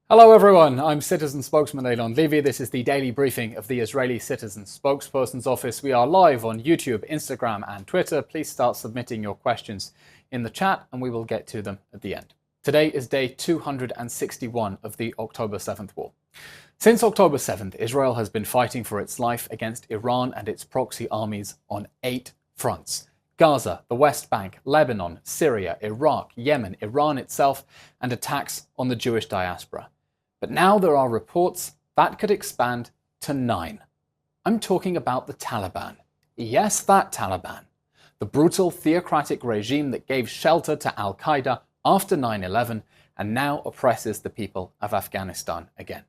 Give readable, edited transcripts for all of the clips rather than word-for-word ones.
Hello everyone, I'm Citizen Spokesman Eylon Levy. This is the daily briefing of the Israeli Citizen Spokesperson's Office. We are live on YouTube, Instagram and Twitter. Please start submitting your questions in the chat and we will get to them at the end. Today is day 261 of the October 7th war. Since October 7th, Israel has been fighting for its life against Iran and its proxy armies on 8 fronts. Gaza, the West Bank, Lebanon, Syria, Iraq, Yemen, Iran itself, and attacks on the Jewish diaspora. But now there are reports that could expand to 9. I'm talking about the Taliban. Yes, that Taliban. The brutal theocratic regime that gave shelter to Al-Qaeda after 9/11 and now oppresses the people of Afghanistan again.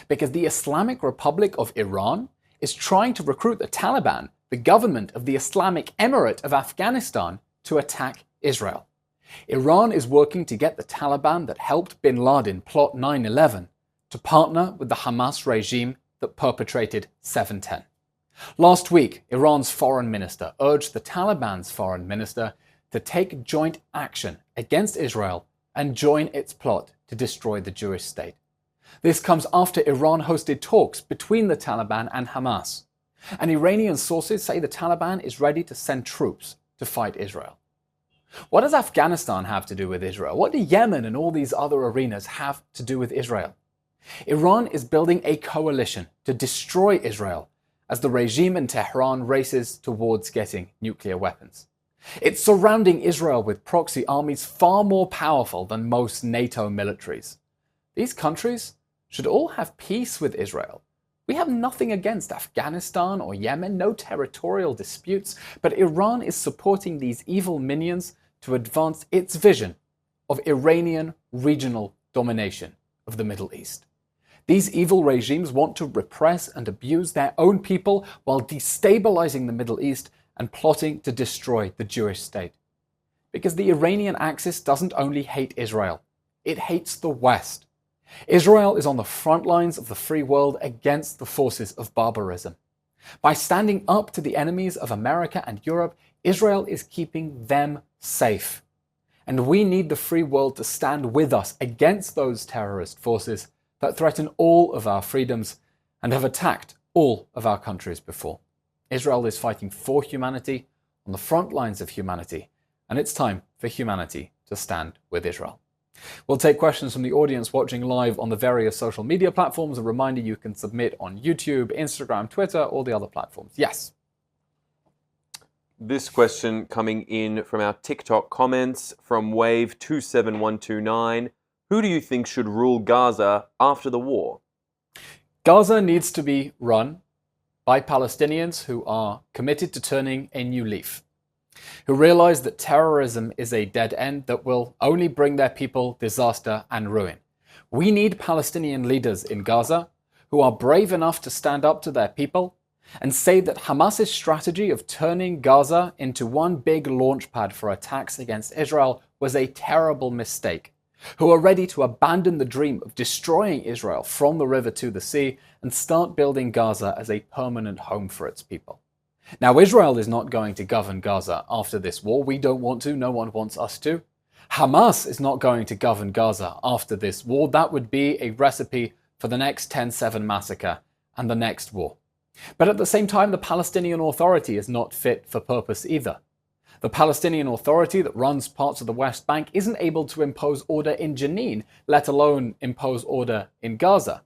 Because the Islamic Republic of Iran is trying to recruit the Taliban, the government of the Islamic Emirate of Afghanistan, to attack Israel. Iran is working to get the Taliban that helped bin Laden plot 9/11 to partner with the Hamas regime that perpetrated 7/11. Last week, Iran's foreign minister urged the Taliban's foreign minister to take joint action against Israel and join its plot to destroy the Jewish state. This comes after Iran hosted talks between the Taliban and Hamas. And Iranian sources say the Taliban is ready to send troops to fight Israel. What does Afghanistan have to do with Israel? What do Yemen and all these other arenas have to do with Israel? Iran is building a coalition to destroy Israel as the regime in Tehran races towards getting nuclear weapons. It's surrounding Israel with proxy armies far more powerful than most NATO militaries. These countries should all have peace with Israel. We have nothing against Afghanistan or Yemen, no territorial disputes, but Iran is supporting these evil minions to advance its vision of Iranian regional domination of the Middle East. These evil regimes want to repress and abuse their own people while destabilizing the Middle East and plotting to destroy the Jewish state. Because the Iranian axis doesn't only hate Israel, it hates the West. Israel is on the front lines of the free world against the forces of barbarism. By standing up to the enemies of America and Europe, Israel is keeping them safe. And we need the free world to stand with us against those terrorist forces that threaten all of our freedoms and have attacked all of our countries before. Israel is fighting for humanity on the front lines of humanity, and it's time for humanity to stand with Israel. We'll take questions from the audience watching live on the various social media platforms. A reminder, you can submit on YouTube, Instagram, Twitter, all the other platforms. Yes. This question coming in from our TikTok comments from Wave27129. Who do you think should rule Gaza after the war? Gaza needs to be run by Palestinians who are committed to turning a new leaf, who realize that terrorism is a dead end that will only bring their people disaster and ruin. We need Palestinian leaders in Gaza who are brave enough to stand up to their people and say that Hamas's strategy of turning Gaza into one big launchpad for attacks against Israel was a terrible mistake, who are ready to abandon the dream of destroying Israel from the river to the sea and start building Gaza as a permanent home for its people. Now, Israel is not going to govern Gaza after this war. We don't want to. No one wants us to. Hamas is not going to govern Gaza after this war. That would be a recipe for the next 10/7 massacre and the next war. But at the same time, the Palestinian Authority is not fit for purpose either. The Palestinian Authority that runs parts of the West Bank isn't able to impose order in Jenin, let alone impose order in Gaza.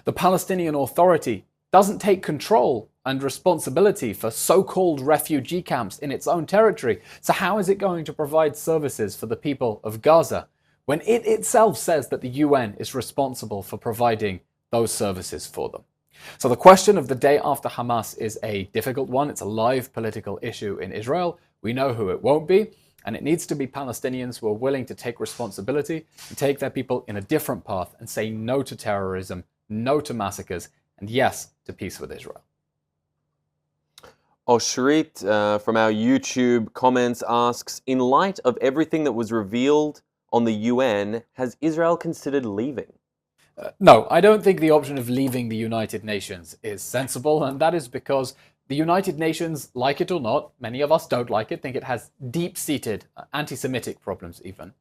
The Palestinian Authority doesn't take control and responsibility for so-called refugee camps in its own territory. So how is it going to provide services for the people of Gaza when it itself says that the UN is responsible for providing those services for them? So the question of the day after Hamas is a difficult one. It's a live political issue in Israel. We know who it won't be, and it needs to be Palestinians who are willing to take responsibility and take their people in a different path and say no to terrorism, no to massacres, and yes to peace with Israel. Oshrit from our YouTube comments asks, in light of everything that was revealed on the UN, has Israel considered leaving? No, I don't think the option of leaving the United Nations is sensible, and that is because the United Nations, like it or not, many of us don't like it, think it has deep-seated anti-Semitic problems even,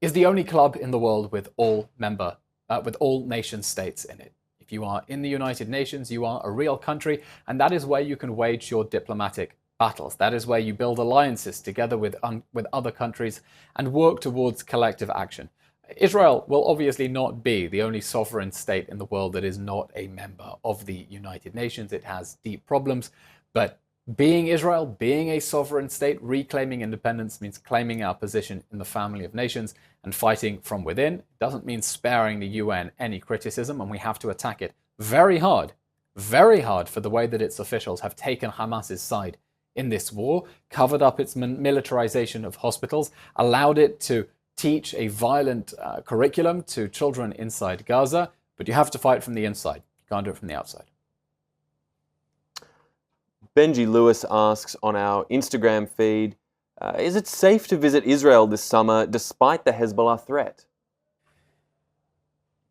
is the only club in the world with all member with all nation states in it. If you are in the United Nations, you are a real country, and that is where you can wage your diplomatic battles. That is where you build alliances together with other countries and work towards collective action. Israel will obviously not be the only sovereign state in the world that is not a member of the United Nations. It has deep problems, but being Israel, being a sovereign state, reclaiming independence means claiming our position in the family of nations and fighting from within. It doesn't mean sparing the UN any criticism, and we have to attack it very hard for the way that its officials have taken Hamas's side in this war, covered up its militarization of hospitals, allowed it to teach a violent curriculum to children inside Gaza, but you have to fight from the inside. You can't do it from the outside. Benji Lewis asks on our Instagram feed, is it safe to visit Israel this summer despite the Hezbollah threat?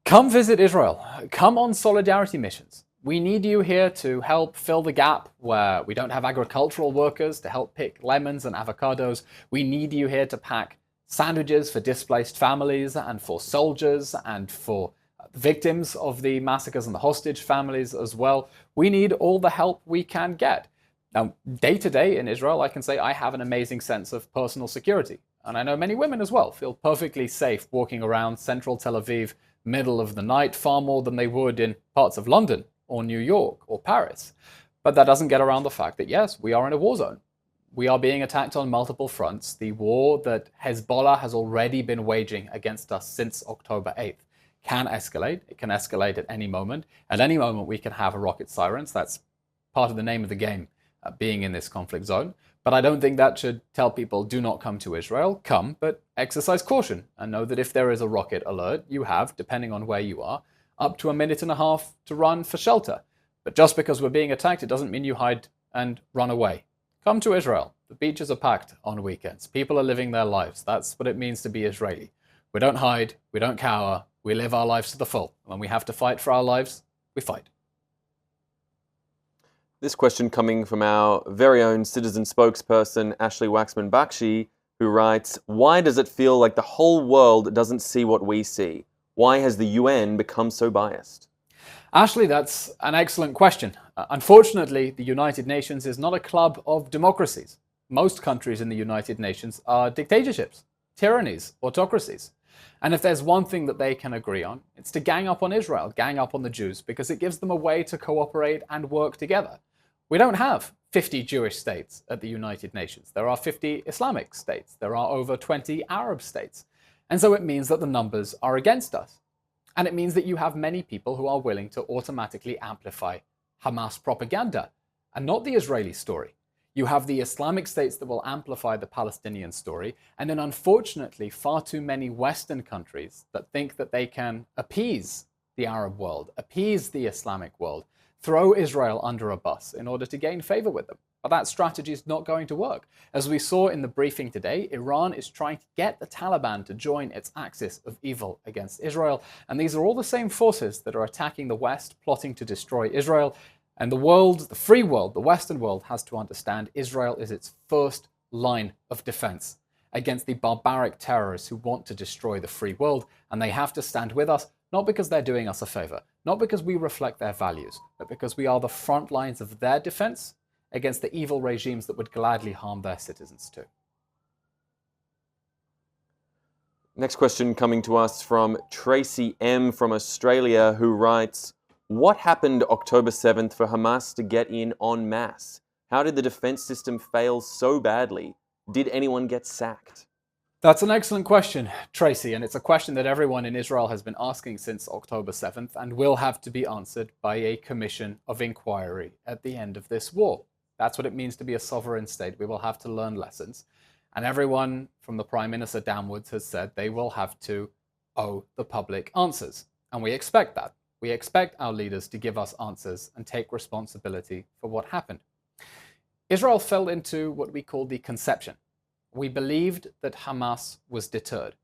Come visit Israel. Come on solidarity missions. We need you here to help fill the gap where we don't have agricultural workers to help pick lemons and avocados. We need you here to pack sandwiches for displaced families and for soldiers and for victims of the massacres and the hostage families as well. We need all the help we can get. Now, day to day in Israel, I can say I have an amazing sense of personal security. And I know many women as well feel perfectly safe walking around central Tel Aviv, middle of the night, far more than they would in parts of London or New York or Paris. But that doesn't get around the fact that, yes, we are in a war zone. We are being attacked on multiple fronts. The war that Hezbollah has already been waging against us since October 8th can escalate. It can escalate at any moment. At any moment, we can have a rocket sirens. That's part of the name of the game, being in this conflict zone. But I don't think that should tell people, do not come to Israel. Come, but exercise caution and know that if there is a rocket alert, you have, depending on where you are, up to a minute and a half to run for shelter. But just because we're being attacked, it doesn't mean you hide and run away. Come to Israel. The beaches are packed on weekends. People are living their lives. That's what it means to be Israeli. We don't hide. We don't cower. We live our lives to the full. When we have to fight for our lives, we fight. This question coming from our very own citizen spokesperson, Ashley Waxman-Bakshi, who writes, why does it feel like the whole world doesn't see what we see? Why has the UN become so biased? Ashley, that's an excellent question. Unfortunately, the United Nations is not a club of democracies. Most countries in the United Nations are dictatorships, tyrannies, autocracies. And if there's one thing that they can agree on, it's to gang up on Israel, gang up on the Jews, because it gives them a way to cooperate and work together. We don't have 50 Jewish states at the United Nations. There are 50 Islamic states. There are over 20 Arab states. And so it means that the numbers are against us. And it means that you have many people who are willing to automatically amplify Hamas propaganda and not the Israeli story. You have the Islamic states that will amplify the Palestinian story, and then unfortunately far too many Western countries that think that they can appease the Arab world, appease the Islamic world, throw Israel under a bus in order to gain favor with them. But that strategy is not going to work. As we saw in the briefing today, Iran is trying to get the Taliban to join its axis of evil against Israel. And these are all the same forces that are attacking the West, plotting to destroy Israel. And the world, the free world, the Western world has to understand Israel is its first line of defense against the barbaric terrorists who want to destroy the free world. And they have to stand with us, not because they're doing us a favor, not because we reflect their values, but because we are the front lines of their defense against the evil regimes that would gladly harm their citizens too. Next question coming to us from Tracy M. from Australia, who writes, what happened October 7th for Hamas to get in en masse? How did the defense system fail so badly? Did anyone get sacked? That's an excellent question, Tracy, and it's a question that everyone in Israel has been asking since October 7th and will have to be answered by a commission of inquiry at the end of this war. That's what it means to be a sovereign state. We will have to learn lessons. And everyone from the Prime Minister downwards has said they will have to owe the public answers. And we expect that. We expect our leaders to give us answers and take responsibility for what happened. Israel fell into what we call the conception. We believed that Hamas was deterred.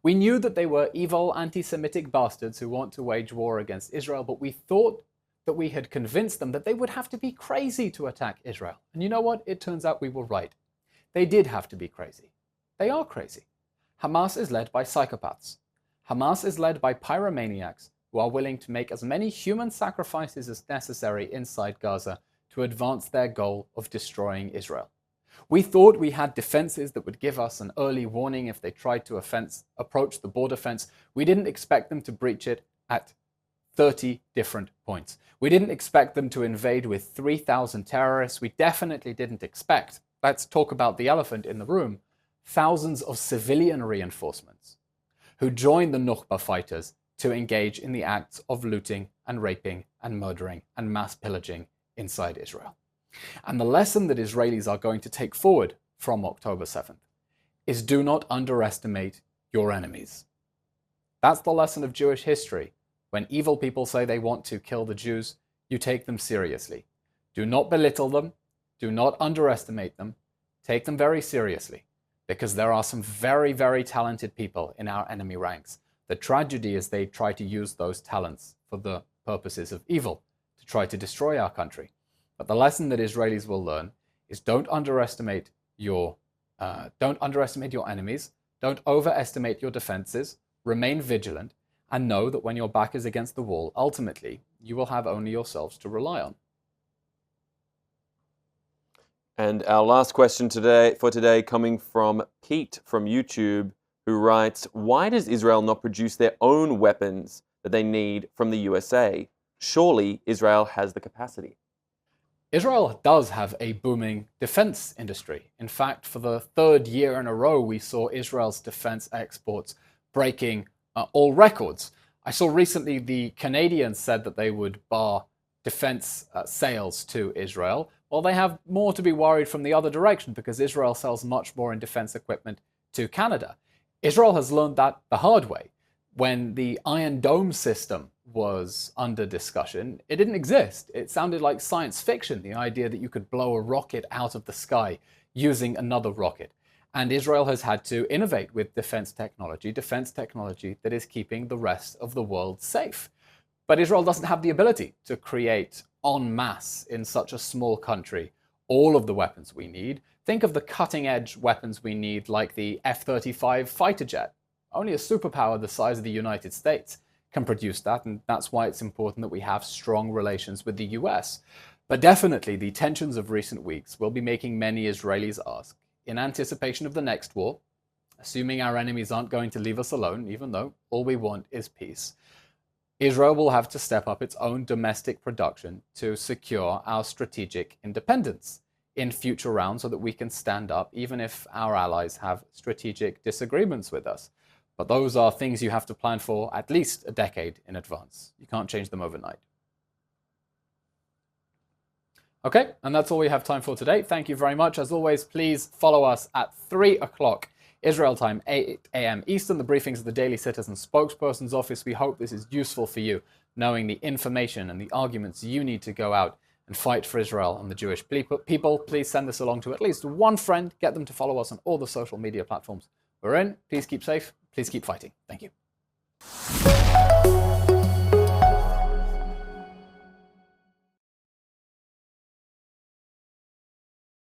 We knew that they were evil, anti-Semitic bastards who want to wage war against Israel, but we thought that we had convinced them that they would have to be crazy to attack Israel. And you know what? It turns out we were right. They did have to be crazy. They are crazy. Hamas is led by psychopaths. Hamas is led by pyromaniacs who are willing to make as many human sacrifices as necessary inside Gaza to advance their goal of destroying Israel. We thought we had defenses that would give us an early warning if they tried to approach the border fence. We didn't expect them to breach it at 30 different points. We didn't expect them to invade with 3,000 terrorists. We definitely didn't expect, let's talk about the elephant in the room, thousands of civilian reinforcements who joined the Nukhba fighters to engage in the acts of looting and raping and murdering and mass pillaging inside Israel. And the lesson that Israelis are going to take forward from October 7th is do not underestimate your enemies. That's the lesson of Jewish history. When evil people say they want to kill the Jews, you take them seriously. Do not belittle them. Do not underestimate them. Take them very seriously, because there are some very, very talented people in our enemy ranks. The tragedy is they try to use those talents for the purposes of evil, to try to destroy our country. But the lesson that Israelis will learn is don't underestimate your enemies, don't overestimate your defenses, remain vigilant, and know that when your back is against the wall, ultimately, you will have only yourselves to rely on. And our last question for today coming from Pete from YouTube, who writes, why does Israel not produce their own weapons that they need from the USA? Surely Israel has the capacity. Israel does have a booming defense industry. In fact, for the third year in a row, we saw Israel's defense exports breaking all records. I saw recently the Canadians said that they would bar defense sales to Israel. Well, they have more to be worried from the other direction because Israel sells much more in defense equipment to Canada. Israel has learned that the hard way. When the Iron Dome system was under discussion, it didn't exist. It sounded like science fiction, the idea that you could blow a rocket out of the sky using another rocket. And Israel has had to innovate with defense technology that is keeping the rest of the world safe. But Israel doesn't have the ability to create en masse in such a small country all of the weapons we need. Think of the cutting-edge weapons we need, like the F-35 fighter jet. Only a superpower the size of the United States can produce that, and that's why it's important that we have strong relations with the US. But definitely, the tensions of recent weeks will be making many Israelis ask, in anticipation of the next war, assuming our enemies aren't going to leave us alone, even though all we want is peace, Israel will have to step up its own domestic production to secure our strategic independence in future rounds so that we can stand up even if our allies have strategic disagreements with us. But those are things you have to plan for at least a decade in advance. You can't change them overnight. Okay, and that's all we have time for today. Thank you very much. As always, please follow us at 3 o'clock Israel time, 8 a.m. Eastern, the briefings of the Daily Citizen Spokesperson's Office. We hope this is useful for you, knowing the information and the arguments you need to go out and fight for Israel and the Jewish people. Please send this along to at least one friend. Get them to follow us on all the social media platforms we're in. Please keep safe. Please keep fighting. Thank you.